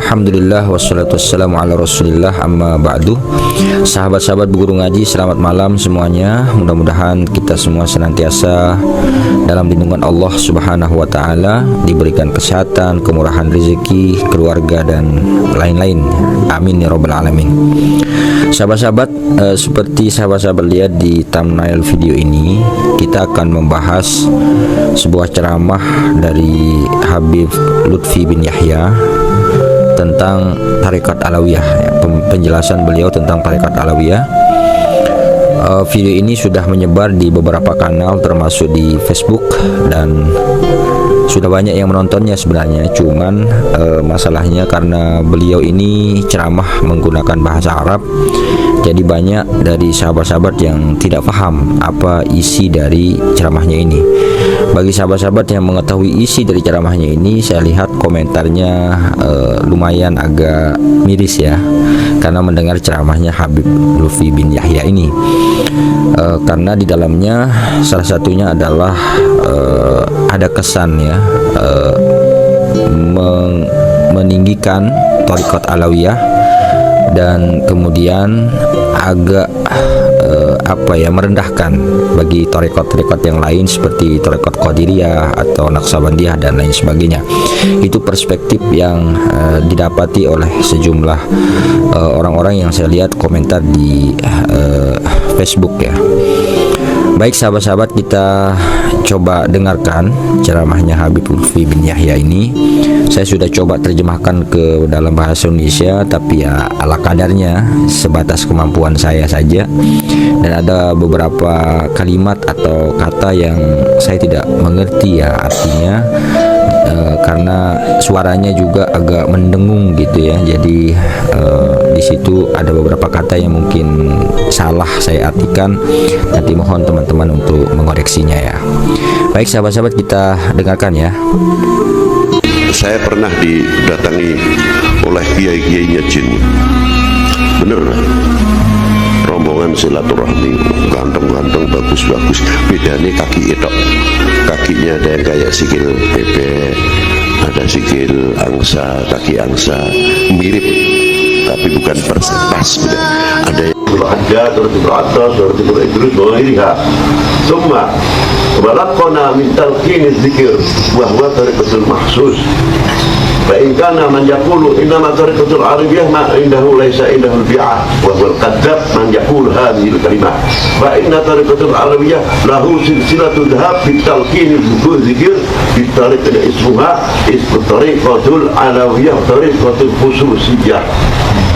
Alhamdulillah wassalatu wassalamu ala rasulillah amma ba'du. Sahabat-sahabat guru ngaji, selamat malam semuanya. Mudah-mudahan kita semua senantiasa dalam lindungan Allah subhanahu wa ta'ala, diberikan kesehatan, kemurahan rezeki, keluarga dan lain-lain. Amin ya rabbal alamin. Sahabat-sahabat, seperti sahabat-sahabat lihat di thumbnail video ini, kita akan membahas sebuah ceramah dari Habib Lutfi bin Yahya tentang Tarekat Alawiyah, penjelasan beliau tentang Tarekat Alawiyah. Video ini sudah menyebar di beberapa kanal termasuk di Facebook dan sudah banyak yang menontonnya sebenarnya. Cuman masalahnya karena beliau ini ceramah menggunakan bahasa Arab, jadi banyak dari sahabat-sahabat yang tidak paham apa isi dari ceramahnya ini. Bagi sahabat-sahabat yang mengetahui isi dari ceramahnya ini, saya lihat komentarnya lumayan agak miris ya, karena mendengar ceramahnya Habib Lutfi bin Yahya ini. Karena di dalamnya salah satunya adalah ada kesan ya, meninggikan Tarekat Alawiyah, dan kemudian agak merendahkan bagi tarekat-tarekat yang lain seperti tarekat Qadiriyah atau Naqsabandiyah dan lain sebagainya. Itu perspektif yang didapati oleh sejumlah orang-orang yang saya lihat komentar di Facebook ya. Baik sahabat-sahabat, kita coba dengarkan ceramahnya Habib Lutfi bin Yahya ini. Saya sudah coba terjemahkan ke dalam bahasa Indonesia, tapi ya ala kadarnya, sebatas kemampuan saya saja. Dan ada beberapa kalimat atau kata yang saya tidak mengerti ya artinya, karena suaranya juga agak mendengung gitu ya. Jadi di situ ada beberapa kata yang mungkin salah saya artikan. Nanti mohon teman-teman untuk mengoreksinya ya. Baik sahabat-sahabat, kita dengarkan ya. Saya pernah didatangi oleh kiai-kiainya jin. Bener, rombongan silaturahmi, ganteng-ganteng, bagus-bagus. Bedanya kaki itu, kakinya ada yang kayak sikil bebek, ada sikil angsa, kaki angsa, mirip tapi bukan pas. Ada yang berhajat, terus beratas, terus beridrus, bahiriha. Semua balaqna min talqin az-zikr wa huwa tariqatul mahsus. Fa in kana man yaqulu innama tariqatul arabiyyah ma indahu laysa indahu al-bi'ah wa huwa al-kadzab man yaqulu hadhihi al-kalimat. Fa inna tariqatul arabiyyah lahu silsilatu dhahab fi talqin az-zikr fi tariqatul ismuha ismu tariqatul alawiyyah tariqatul khususiyyah.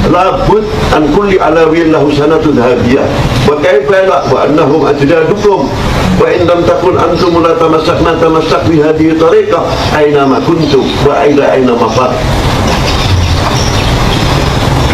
Labud an kulli alawiyyin lahu sanatu dhahabiyah wa kaifa la wa annahum ajdadukum wa in lam takun antum la tamassak bi hadhihi tariqah aina ma kuntum wa aina mafar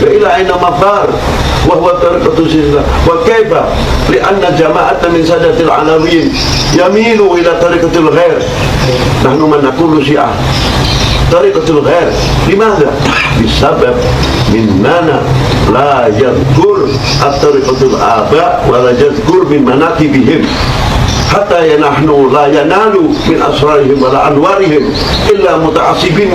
wa ila aina mafar wa huwa tariqatu silsilah wa kaifa li anna jama'atan min sadatil alawiyyin yamilu ila tariqatil ghair nahnu man naqulu syiah tariqatul ghair. Limadha? Bisabab minnana la yadhkur at-tariqatul aba wa la yadhkur min manaqibihim hatta nahnu la yanalu min asrarihim wa la anwarihim illa muta'assibin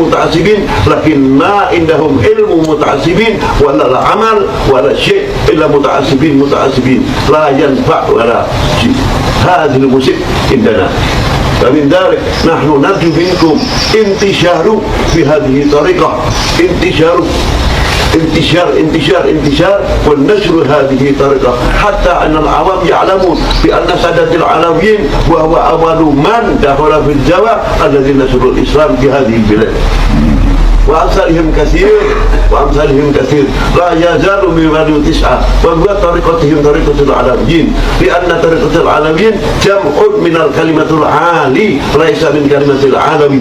lakin ma indahum ilmu muta'assibin wa la amal wa la syai' illa muta'assibin la yanfa' wa la syai'. Hadhihi al-musib indana. ومن ذلك نحن نرجو منكم انتشار في هذه الطريقة انتشار والنشر هذه الطريقة حتى أن العوام يعلمون بأن سادة العلويين وهو أول من دخل في الجوى الذي نشروا الإسلام في هذه البلاد وأمثالهم كثير لا يزال من تسعة وهو طريقتهم طريقة العلويين لأن طريقة العلويين جمع من الكلمة العالي ليس من كلمة العلوي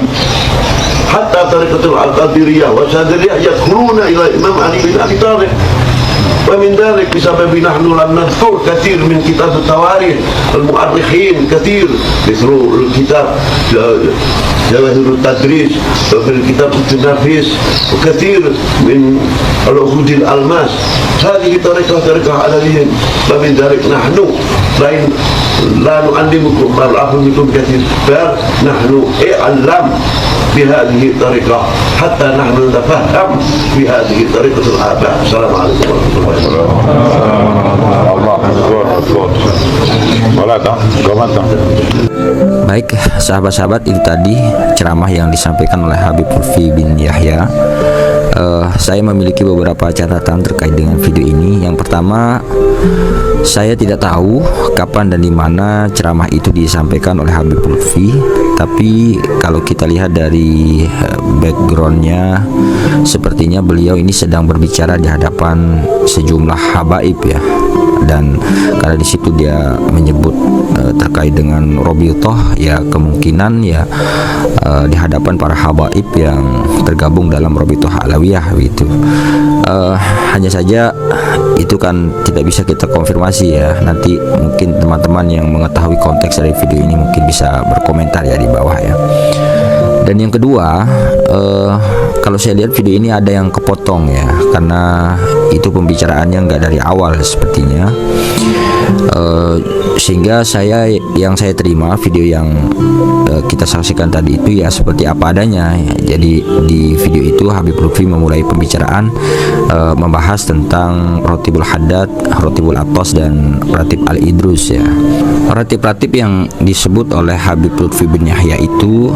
حتى طريقة القادرية والشاذلية يدخلون إلى الإمام علي بن أبي طالب ومن ذلك بسبب نحن لم نذكر كثير من كتاب التواريخ المؤرخين كثير مثل الكتاب جواهر التدريس وفي الكتاب التنافيس وكثير من العقود الألماس. هذه طريقة علوية. ومن ذلك نحن لا نعلمكم بل أعلمكم كثير، بل نحن أعلم بهذه الطريقة حتى نحن نتفهم بهذه طريقة الآباء. السلام عليكم ورحمة الله وبركاته. Baik, sahabat-sahabat, itu tadi ceramah yang disampaikan oleh Habib Lutfi bin Yahya. Saya memiliki beberapa catatan terkait dengan video ini. Yang pertama, saya tidak tahu kapan dan di mana ceramah itu disampaikan oleh Habib Lutfi. Tapi kalau kita lihat dari backgroundnya, sepertinya beliau ini sedang berbicara di hadapan sejumlah habaib ya. Dan karena di situ dia menyebut terkait dengan Robitoh, ya kemungkinan ya di hadapan para habaib yang tergabung dalam Robitoh Alawiyah gitu. Hanya saja itu kan tidak bisa kita konfirmasi ya. Nanti mungkin teman-teman yang mengetahui konteks dari video ini mungkin bisa berkomentar ya di bawah ya. Dan yang kedua, kalau saya lihat video ini ada yang kepotong ya, karena itu pembicaraannya nggak dari awal sepertinya. Sehingga yang saya terima video yang kita saksikan tadi itu ya seperti apa adanya ya. Jadi di video itu Habib Lutfi memulai pembicaraan membahas tentang Rotibul Haddad, Rotibul Atos, dan Ratib Al-Idrus ya. Ratib-ratib yang disebut oleh Habib Lutfi bin Yahya itu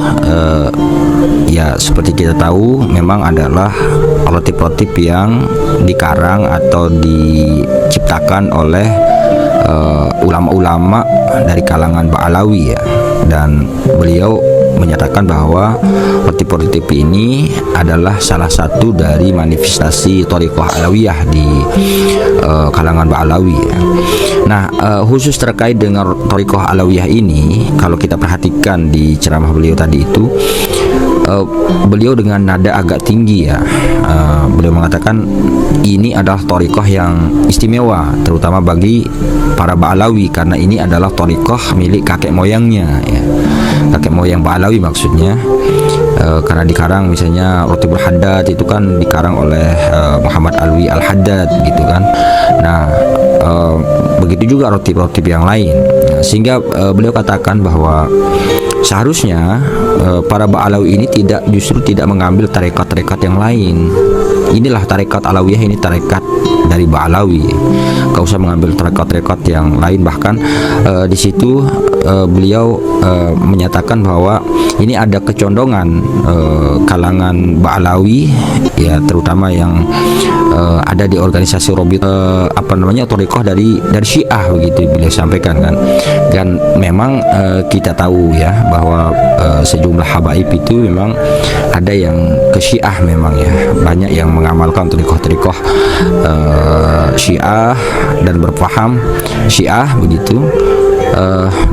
ya seperti kita tahu memang adalah ratib-ratib yang dikarang atau diciptakan oleh ulama-ulama dari kalangan Ba'alawi ya. Dan beliau menyatakan bahwa ratib-ratib ini adalah salah satu dari manifestasi Thariqah Alawiyah di kalangan Ba'alawi ya. Nah, khusus terkait dengan Thariqah Alawiyah ini, kalau kita perhatikan di ceramah beliau tadi itu, beliau dengan nada agak tinggi ya. Beliau mengatakan ini adalah thariqah yang istimewa terutama bagi para Ba'alawi, karena ini adalah thariqah milik kakek moyangnya ya. Kakek moyang Ba'alawi maksudnya. Karena dikarang misalnya Rotibul Haddad itu kan dikarang oleh Muhammad Alwi Al-Haddad gitu kan. Nah, begitu juga rotib-rotib yang lain. Sehingga beliau katakan bahwa seharusnya para Ba'alawi ini justru tidak mengambil tarekat-tarekat yang lain. Inilah tarekat Alawiyah, ini tarekat dari Ba'alawi. Gak usah mengambil tarekat-tarekat yang lain. Bahkan di situ beliau menyatakan bahwa ini ada kecondongan kalangan Ba'alawi ya, terutama yang ada di organisasi thariqah dari Syiah begitu beliau sampaikan kan. Dan memang kita tahu ya bahwa sejumlah habaib itu memang ada yang ke Syiah memang ya, banyak yang mengamalkan thariqah Syiah dan berpaham Syiah begitu.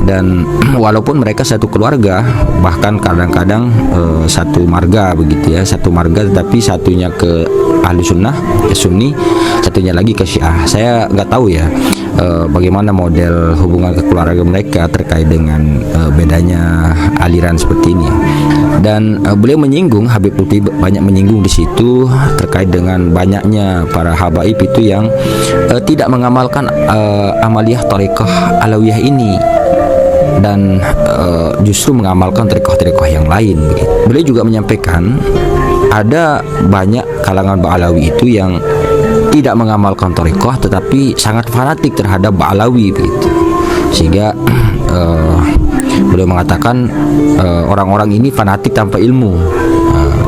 Dan walaupun mereka satu keluarga, bahkan kadang-kadang satu marga begitu ya, satu marga, tetapi satunya ke ahli sunnah ya Sunni, satunya lagi ke Syiah. Saya nggak tahu ya bagaimana model hubungan kekeluarga mereka terkait dengan bedanya aliran seperti ini. Dan beliau menyinggung, Habib Lutfi banyak menyinggung di situ terkait dengan banyaknya para habaib itu yang tidak mengamalkan amaliyah thariqah Alawiyah ini, dan justru mengamalkan thariqah-thariqah yang lain begitu. Beliau juga menyampaikan ada banyak kalangan Ba'alawi itu yang tidak mengamalkan thariqah tetapi sangat fanatik terhadap Ba'alawi begitu. Sehingga beliau mengatakan orang-orang ini fanatik tanpa ilmu,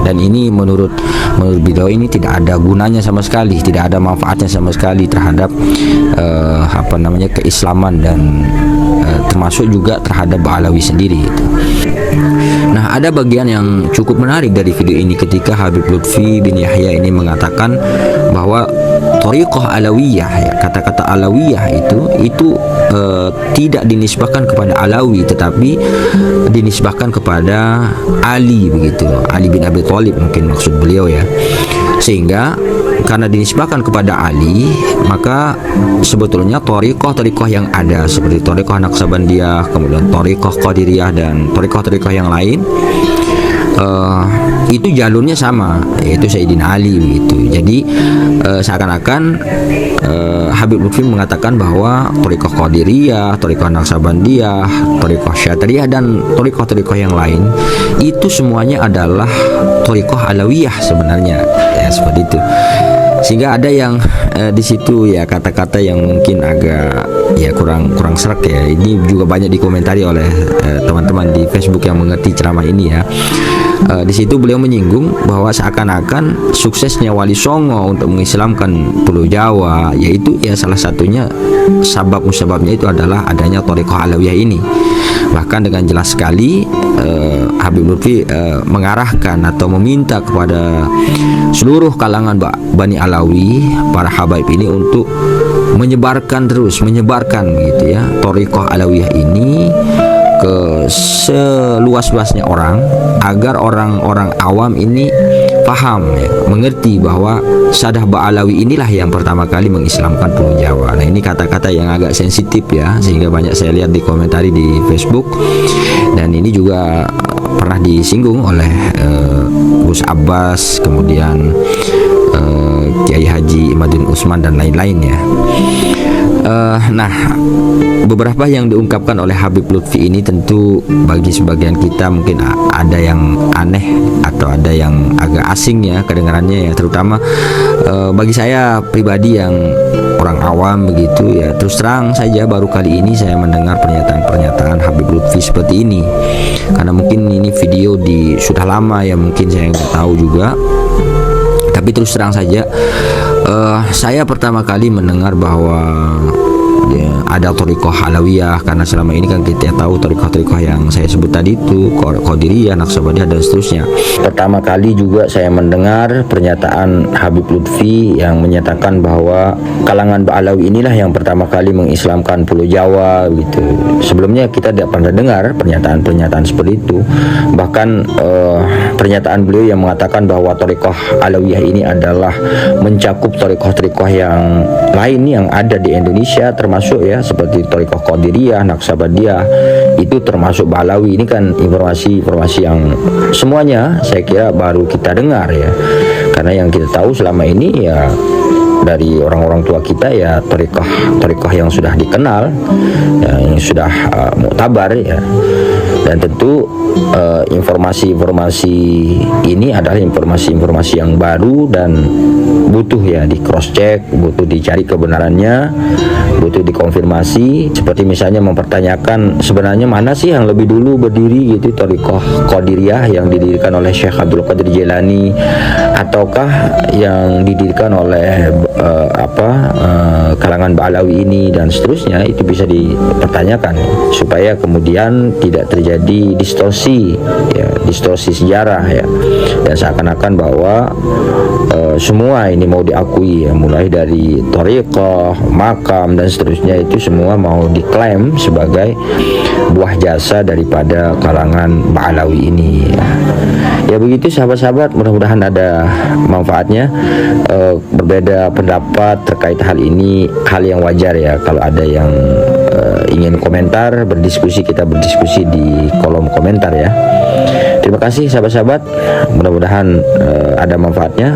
dan ini menurut beliau ini tidak ada gunanya sama sekali, tidak ada manfaatnya sama sekali terhadap keislaman dan termasuk juga terhadap Ba'alawi sendiri gitu. Nah, ada bagian yang cukup menarik dari video ini ketika Habib Lutfi bin Yahya ini mengatakan bahwa thariqah Alawiyah ya, kata-kata Alawiyah itu tidak dinisbahkan kepada Alawi tetapi dinisbahkan kepada Ali begitu, Ali bin Abi Thalib mungkin maksud beliau ya. Sehingga karena dinisbahkan kepada Ali, maka sebetulnya thariqah yang ada seperti thariqah Naqsabandiyah, kemudian thariqah Qadiriyah dan thariqah yang lain, itu jalurnya sama, yaitu Sayyidina Ali begitu. Jadi seakan-akan Habib Lutfi mengatakan bahwa thariqah Qadiriyah, thariqah Naqsabandiyah, thariqah Syadriyah dan thariqah yang lain itu semuanya adalah thariqah Alawiyah sebenarnya, ya seperti itu. Sehingga ada yang di situ ya kata-kata yang mungkin agak ya kurang serak ya. Ini juga banyak dikomentari oleh teman-teman di Facebook yang mengerti ceramah ini ya. Di situ beliau menyinggung bahwa seakan-akan suksesnya Wali Songo untuk mengislamkan Pulau Jawa, yaitu ya salah satunya musababnya itu adalah adanya thariqah Alawiyah ini. Bahkan dengan jelas sekali Habib Lutfi mengarahkan atau meminta kepada seluruh kalangan Bani Alawi, para habaib ini untuk menyebarkan gitu ya thariqah Alawiyah ini ke seluas-luasnya orang, agar orang-orang awam ini paham ya, mengerti bahwa Sadah Ba'alawi inilah yang pertama kali mengislamkan Pulau Jawa. Nah, ini kata-kata yang agak sensitif ya, sehingga banyak saya lihat di komentari di Facebook, dan ini juga pernah disinggung oleh Gus Abbas, kemudian Kiai Haji Imaduddin Utsman dan lain-lain ya. Nah, beberapa yang diungkapkan oleh Habib Lutfi ini tentu bagi sebagian kita mungkin ada yang aneh atau ada yang agak asing ya kedengarannya ya, terutama bagi saya pribadi yang orang awam begitu ya. Terus terang saja baru kali ini saya mendengar pernyataan Habib Lutfi seperti ini, karena mungkin ini video sudah lama ya, mungkin saya nggak tahu juga. Tapi terus terang saja saya pertama kali mendengar bahwa ya, ada thariqah Alawiyah, karena selama ini kan kita tahu thariqah yang saya sebut tadi itu Qadiriyah, Naqsabandiyah dan seterusnya. Pertama kali juga saya mendengar pernyataan Habib Lutfi yang menyatakan bahwa kalangan Ba'alawi inilah yang pertama kali mengislamkan Pulau Jawa gitu. Sebelumnya kita tidak pernah dengar pernyataan seperti itu. Bahkan pernyataan beliau yang mengatakan bahwa thariqah Alawiyah ini adalah mencakup thariqah yang lain yang ada di Indonesia, termasuk ya seperti thariqah Qadiriyah, Naqsabandiyah, itu termasuk Ba'alawi. Ini kan informasi yang semuanya saya kira baru kita dengar ya, karena yang kita tahu selama ini ya dari orang-orang tua kita ya thariqah yang sudah dikenal, yang sudah muktabar ya. Dan tentu informasi ini adalah informasi yang baru dan butuh ya di cross check, butuh dicari kebenarannya, butuh dikonfirmasi. Seperti misalnya mempertanyakan sebenarnya mana sih yang lebih dulu berdiri gitu, thariqah Qadiriyah yang didirikan oleh Syekh Abdul Qadir Jailani ataukah yang didirikan oleh kalangan Ba'alawi ini dan seterusnya. Itu bisa dipertanyakan supaya kemudian tidak terjadi distorsi sejarah ya, dan seakan-akan bahwa semua ini mau diakui ya, mulai dari thariqah, makam dan seterusnya, itu semua mau diklaim sebagai buah jasa daripada kalangan Ba'alawi ini ya. Ya begitu sahabat-sahabat, mudah-mudahan ada manfaatnya. Berbeda pendapat terkait hal ini hal yang wajar ya. Kalau ada yang ingin komentar, kita berdiskusi di kolom komentar ya. Terima kasih sahabat-sahabat, mudah-mudahan ada manfaatnya.